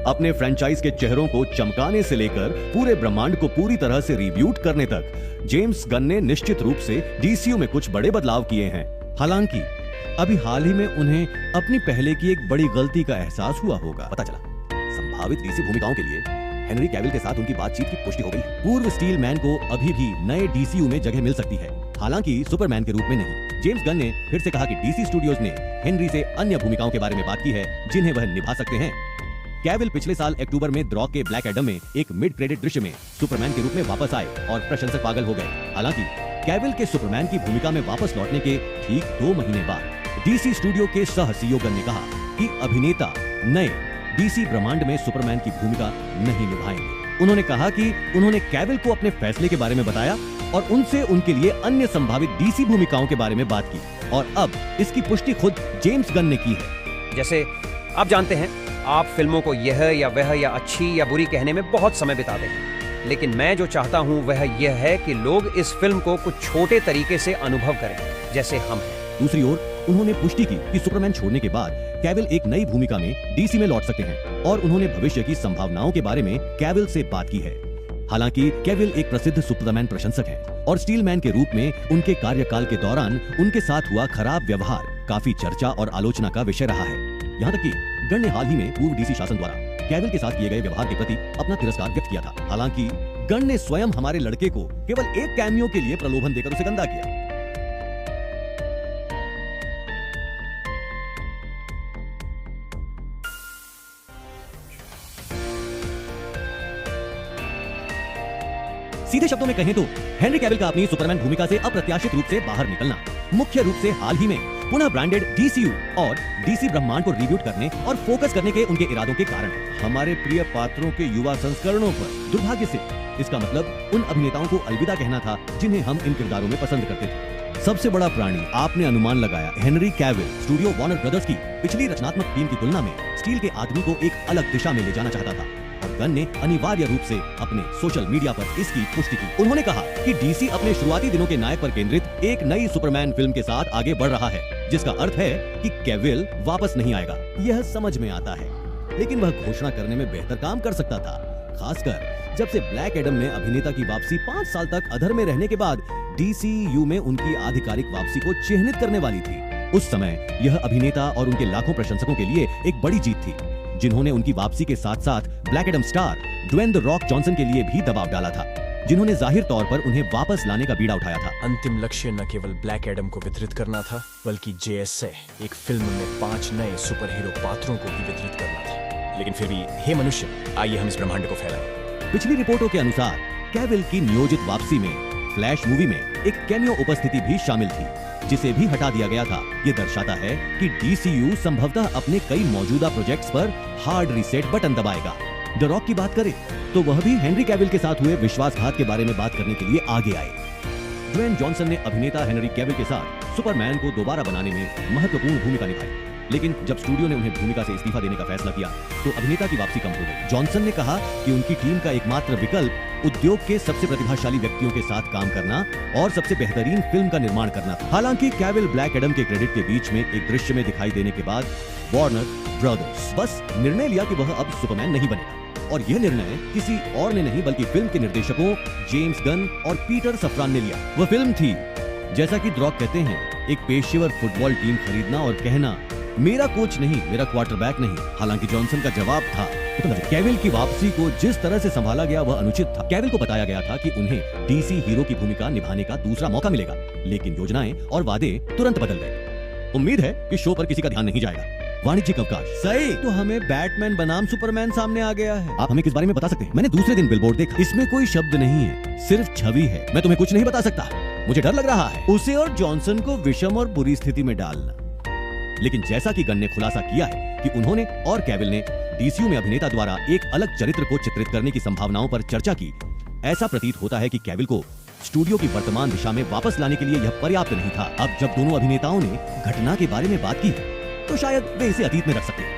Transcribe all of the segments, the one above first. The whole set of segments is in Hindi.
अपने फ्रेंचाइज के चेहरों को चमकाने से लेकर पूरे ब्रह्मांड को पूरी तरह से रिब्यूट करने तक जेम्स गन ने निश्चित रूप से डीसीयू में कुछ बड़े बदलाव किए हैं। हालांकि अभी हाल ही में उन्हें अपनी पहले की एक बड़ी गलती का एहसास हुआ होगा। पता चला संभावित डीसी भूमिकाओं के लिए हेनरी कैविल के साथ उनकी बातचीत की पुष्टि हो गई है। पूर्व स्टील मैन को अभी भी नए डीसीयू में जगह मिल सकती है, हालांकि सुपरमैन के रूप में नहीं। जेम्स गन ने फिर से कहा कि डीसी स्टूडियोज ने हेनरी से अन्य भूमिकाओं के बारे में बात की है जिन्हें वह निभा सकते हैं। कैविल पिछले साल अक्टूबर में द रॉक के ब्लैक एडम में एक मिड क्रेडिट दृश्य में सुपरमैन के रूप में वापस आए और प्रशंसक पागल हो गए। हालांकि कैविल के सुपरमैन की भूमिका में वापस लौटने के ठीक 2 महीने बाद डीसी स्टूडियो के सह सीईओ गन ने कहा कि अभिनेता नए डीसी ब्रह्मांड में सुपरमैन की भूमिका नहीं निभाएंगे। उन्होंने कहा कि उन्होंने कैविल को अपने फैसले के बारे में बताया और उनसे उनके लिए अन्य संभावित डीसी भूमिकाओं के बारे में बात की और अब इसकी पुष्टि खुद जेम्स गन ने की है। जैसे आप जानते हैं, आप फिल्मों को यह या वह या अच्छी या बुरी कहने में बहुत समय बिताते हैं, लेकिन मैं जो चाहता हूं वह यह है कि लोग इस फिल्म को कुछ छोटे तरीके से अनुभव करें जैसे हम हैं। दूसरी ओर उन्होंने पुष्टि की कि सुपरमैन छोड़ने के बाद कैविल एक नई भूमिका में डीसी में लौट सकते हैं और उन्होंने भविष्य की संभावनाओं के बारे में कैविल से बात की है। हालांकि कैविल एक प्रसिद्ध सुपरमैन प्रशंसक हैं और स्टील मैन के रूप में उनके कार्यकाल के दौरान उनके साथ हुआ खराब व्यवहार काफी चर्चा और आलोचना का विषय रहा है। यहाँ तक कि गन ने हाल ही में पूर्व डीसी शासन द्वारा कैविल के साथ किए गए व्यवहार के प्रति अपना तिरस्कार व्यक्त किया था। हालांकि गन ने स्वयं हमारे लड़के को केवल एक कैमियो के लिए प्रलोभन देकर उसे गंदा किया। सीधे शब्दों में कहें तो हेनरी कैविल का अपनी सुपरमैन भूमिका से अप्रत्याशित रूप से बाहर निकलना मुख्य रूप से हाल ही में पुनः ब्रांडेड डीसीयू और डीसी ब्रह्मांड को रिब्यूट करने और फोकस करने के उनके इरादों के कारण है। हमारे प्रिय पात्रों के युवा संस्करणों पर दुर्भाग्य से इसका मतलब उन अभिनेताओं को अलविदा कहना था जिन्हें हम इन किरदारों में पसंद करते थे। सबसे बड़ा प्राणी आपने अनुमान लगाया, Henry Cavill studio Warner brothers की पिछली रचनात्मक टीम की तुलना में स्टील के आदमी को एक अलग दिशा में ले जाना चाहता था और गन ने अनिवार्य रूप से अपने सोशल मीडिया पर इसकी पुष्टि की। उन्होंने कहा कि डीसी अपने शुरुआती दिनों के नायक पर केंद्रित एक नई सुपरमैन फिल्म के साथ आगे बढ़ रहा है, जिसका अर्थ है कि कैविल वापस नहीं आएगा। यह समझ में आता है, लेकिन वह घोषणा करने में बेहतर काम कर सकता था, खासकर जब से ब्लैक एडम में अभिनेता की वापसी 5 साल तक अधर में रहने के बाद डीसीयू में उनकी आधिकारिक वापसी को चिन्हित करने वाली थी। उस समय यह अभिनेता और उनके लाखों प्रशंसकों के लिए एक बड़ी जीत थी, जिन्होंने उनकी वापसी के साथ साथ Black Adam star Dwayne the Rock Johnson के लिए भी दबाव डाला था, जिन्होंने जाहिर तौर पर उन्हें वापस लाने का बीड़ा उठाया था। अंतिम लक्ष्य न केवल ब्लैक एडम को वितरित करना था, बल्कि जेएसए एक फिल्म में 5 नए सुपर हीरो पात्रों को भी वितरित करना था। लेकिन फिर भी हे मनुष्य, आइए हम इस ब्रह्मांड को फैलाएं। पिछली रिपोर्टों के अनुसार कैविल की नियोजित वापसी में फ्लैश मूवी में एक कैमियो उपस्थिति भी शामिल थी, जिसे भी हटा दिया गया था। ये दर्शाता है कि डीसीयू संभवतः अपने कई मौजूदा प्रोजेक्ट्स पर हार्ड रीसेट बटन दबाएगा। द रॉक की बात करें तो वह भी हेनरी कैविल के साथ हुए विश्वासघात के बारे में बात करने के लिए आगे आए। ड्वेन जॉनसन ने अभिनेता हेनरी कैविल के साथ सुपरमैन को दोबारा बनाने में महत्वपूर्ण भूमिका निभाई, लेकिन जब स्टूडियो ने उन्हें भूमिका से इस्तीफा देने का फैसला किया तो अभिनेता की वापसी कम हो गई। जॉनसन ने कहा कि उनकी टीम का एकमात्र विकल्प उद्योग के सबसे प्रतिभाशाली व्यक्तियों के साथ काम करना और सबसे बेहतरीन फिल्म का निर्माण करना था। हालांकि कैविल ब्लैक एडम के क्रेडिट के बीच में एक दृश्य में दिखाई देने के बाद वार्नर ब्रदर्स बस निर्णय लिया कि वह अब सुपरमैन नहीं बनेगा, और यह निर्णय किसी और ने नहीं बल्कि फिल्म के निर्देशकों जेम्स गन और पीटर सफ्रान ने लिया। वह फिल्म थी, जैसा कि द रॉक कहते हैं, एक पेशेवर फुटबॉल टीम खरीदना और कहना मेरा कोच नहीं, मेरा क्वार्टरबैक नहीं। हालांकि जॉनसन का जवाब था कैविल की वापसी को जिस तरह से संभाला गया वह अनुचित था। कैविल को बताया गया था कि उन्हें डीसी हीरो की भूमिका निभाने का दूसरा मौका मिलेगा, लेकिन योजनाएं और वादे तुरंत बदल गए। उम्मीद है कि शो पर किसी का ध्यान नहीं जाएगा। वाणिज्यिक अवकाश सही तो हमें बैटमैन बनाम सुपरमैन सामने आ गया है। आप हमें किस बारे में बता सकते हैं? मैंने दूसरे दिन बिलबोर्ड देखा, इसमें कोई शब्द नहीं है, सिर्फ छवि है। मैं तुम्हें कुछ नहीं बता सकता, मुझे डर लग रहा है उसे और जॉनसन को विषम और बुरी स्थिति में डालना। लेकिन जैसा कि गन ने खुलासा किया है कि उन्होंने और कैविल ने डीसीयू में अभिनेता द्वारा एक अलग चरित्र को चित्रित करने की संभावनाओं पर चर्चा की, ऐसा प्रतीत होता है कि कैविल को स्टूडियो की वर्तमान दिशा में वापस लाने के लिए यह पर्याप्त नहीं था। अब जब दोनों अभिनेताओं ने घटना के बारे में बात की तो शायद वे इसे अतीत में रख सकते हैं।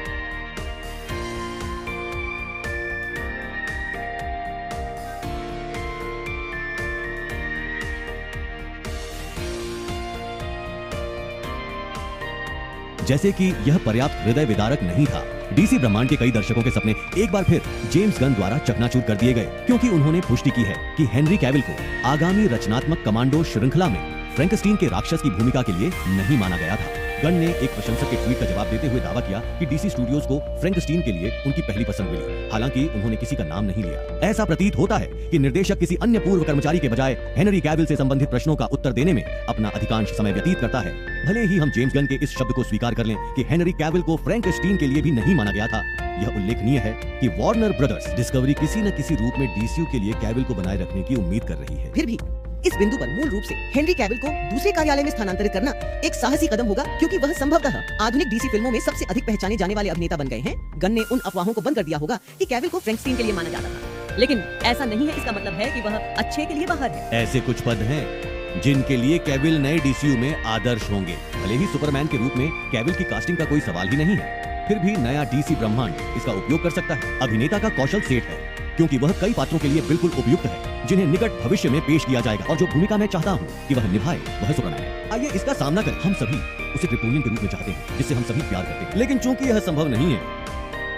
जैसे कि यह पर्याप्त हृदय विदारक नहीं था। डीसी ब्रह्मांड के कई दर्शकों के सपने एक बार फिर जेम्स गन द्वारा चकनाचूर कर दिए गए, क्योंकि उन्होंने पुष्टि की है कि हेनरी कैविल को आगामी रचनात्मक कमांडो श्रृंखला में फ्रैंकस्टीन के राक्षस की भूमिका के लिए नहीं माना गया था। गन ने एक प्रशंसक के ट्वीट का जवाब देते हुए दावा किया कि डीसी स्टूडियोज को फ्रैंकस्टीन के लिए उनकी पहली पसंद मिली, हालांकि उन्होंने किसी का नाम नहीं लिया। ऐसा प्रतीत होता है कि निर्देशक किसी अन्य पूर्व कर्मचारी के बजाय हेनरी कैविल से संबंधित प्रश्नों का उत्तर देने में अपना अधिकांश समय व्यतीत करता है। भले ही हम जेम्स गन के इस शब्द को स्वीकार कर लें कि हेनरी कैविल को फ्रैंकस्टीन के लिए भी नहीं माना गया था, यह उल्लेखनीय है कि वार्नर ब्रदर्स डिस्कवरी किसी न किसी रूप में डीसीयू के लिए कैविल को बनाए रखने की उम्मीद कर रही है। फिर भी इस बिंदु पर मूल रूप से हेनरी कैविल को दूसरे कार्यालय में स्थानांतरित करना एक साहसी कदम होगा, क्योंकि वह संभवतः आधुनिक डीसी फिल्मों में सबसे अधिक पहचाने जाने वाले अभिनेता बन गए हैं। गन ने उन अफवाहों को बंद कर दिया होगा कि कैविल को फ्रैंकस्टीन के लिए माना जाता था, लेकिन ऐसा नहीं है। इसका मतलब है कि वह अच्छे के लिए बाहर है। ऐसे कुछ पद हैं जिनके लिए कैविल नए डीसीयू में आदर्श होंगे। भले ही सुपरमैन के रूप में कैविल की कास्टिंग का कोई सवाल ही नहीं है, फिर भी नया डीसी ब्रह्मांड इसका उपयोग कर सकता है। अभिनेता का कौशल सेठ है, क्योंकि वह कई पात्रों के लिए बिल्कुल उपयुक्त है जिन्हें निकट भविष्य में पेश किया जाएगा, और जो भूमिका मैं चाहता हूँ कि वह निभाए वह सुपरमैन है। आइए इसका सामना करें। हम सभी उसे ट्रिपोलियन के रूप में चाहते हैं, जिससे हम सभी प्यार करते हैं, लेकिन चूंकि यह संभव नहीं है,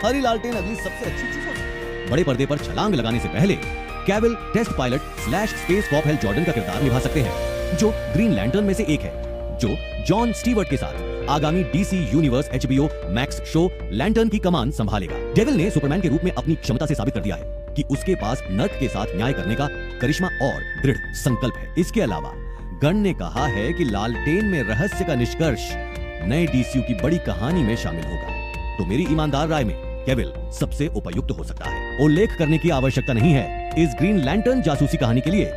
हरी लालटेन अगली सबसे अच्छी चीज हो सकती है। बड़े पर्दे पर छलांग लगाने से पहले Cavill test pilot / space cop Hal Jordan का किरदार निभा सकते हैं, जो ग्रीन लैंटर्न में से एक है, जो जॉन स्टीवर्ट के साथ आगामी DC universe HBO max show lantern की कमान संभालेगा। डेविल ने सुपरमैन के रूप में अपनी क्षमता से साबित कर दिया है कि उसके पास नर्क के साथ न्याय करने का करिश्मा और दृढ़ संकल्प है। इसके अलावा गन ने कहा है कि लालटेन में रहस्य का निष्कर्ष नए डीसीयू की बड़ी कहानी में शामिल होगा। तो मेरी ईमानदार राय में कैविल सबसे उपयुक्त हो सकता है। उल्लेख करने की आवश्यकता नहीं है इस ग्रीन लैंटर्न जासूसी कहानी के लिए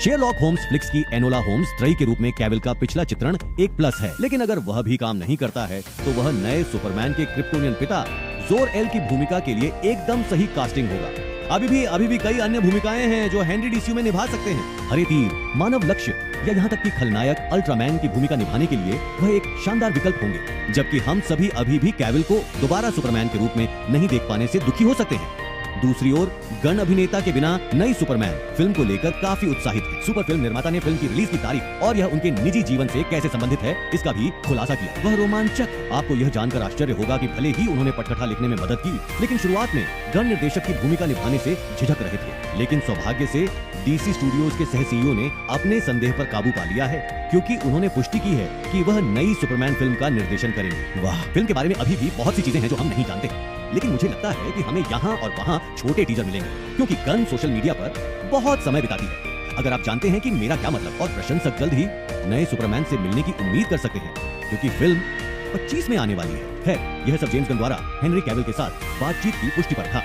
शेरलॉक होम्स फ्लिक्स की एनोला होम्स त्रयी के रूप में कैविल का पिछला चित्रण एक प्लस है, लेकिन अगर वह भी काम नहीं करता है तो वह नए सुपरमैन के क्रिप्टोनियन पिता जोर-एल की भूमिका के लिए एकदम सही कास्टिंग होगा। अभी भी कई अन्य भूमिकाएं हैं जो हेनरी डीसीयू में निभा सकते हैं। हरे तीर, मानव लक्ष्य या यहाँ तक कि खलनायक अल्ट्रामैन की भूमिका निभाने के लिए वह एक शानदार विकल्प होंगे, जबकि हम सभी अभी भी कैविल को दोबारा सुपरमैन के रूप में नहीं देख पाने से दुखी हो सकते हैं। दूसरी ओर गन अभिनेता के बिना नई सुपरमैन फिल्म को लेकर काफी उत्साहित है। सुपर फिल्म निर्माता ने फिल्म की रिलीज की तारीख और यह उनके निजी जीवन से कैसे संबंधित है इसका भी खुलासा किया। वह रोमांचक। आपको यह जानकर आश्चर्य होगा कि भले ही उन्होंने पटकथा लिखने में मदद की, लेकिन शुरुआत में गन निर्देशक की भूमिका निभाने से झिझक रहे थे। लेकिन सौभाग्य से डीसी स्टूडियोज के सह सीईओ ने अपने संदेह पर काबू पा लिया है, क्योंकि उन्होंने पुष्टि की है कि वह नई सुपरमैन फिल्म का निर्देशन करेंगे। वाह, फिल्म के बारे में अभी भी बहुत सी चीजें हैं जो हम नहीं जानते, लेकिन मुझे लगता है कि हमें यहाँ और वहाँ छोटे टीजर मिलेंगे, क्योंकि गन सोशल मीडिया पर बहुत समय बिताती है। अगर आप जानते हैं कि मेरा क्या मतलब, और प्रशंसक जल्द ही नए सुपरमैन से मिलने की उम्मीद कर सकते हैं, क्योंकि फिल्म 25 में आने वाली है। यह सब जेम्स गन द्वारा हेनरी कैविल के साथ बातचीत की पुष्टि पर था।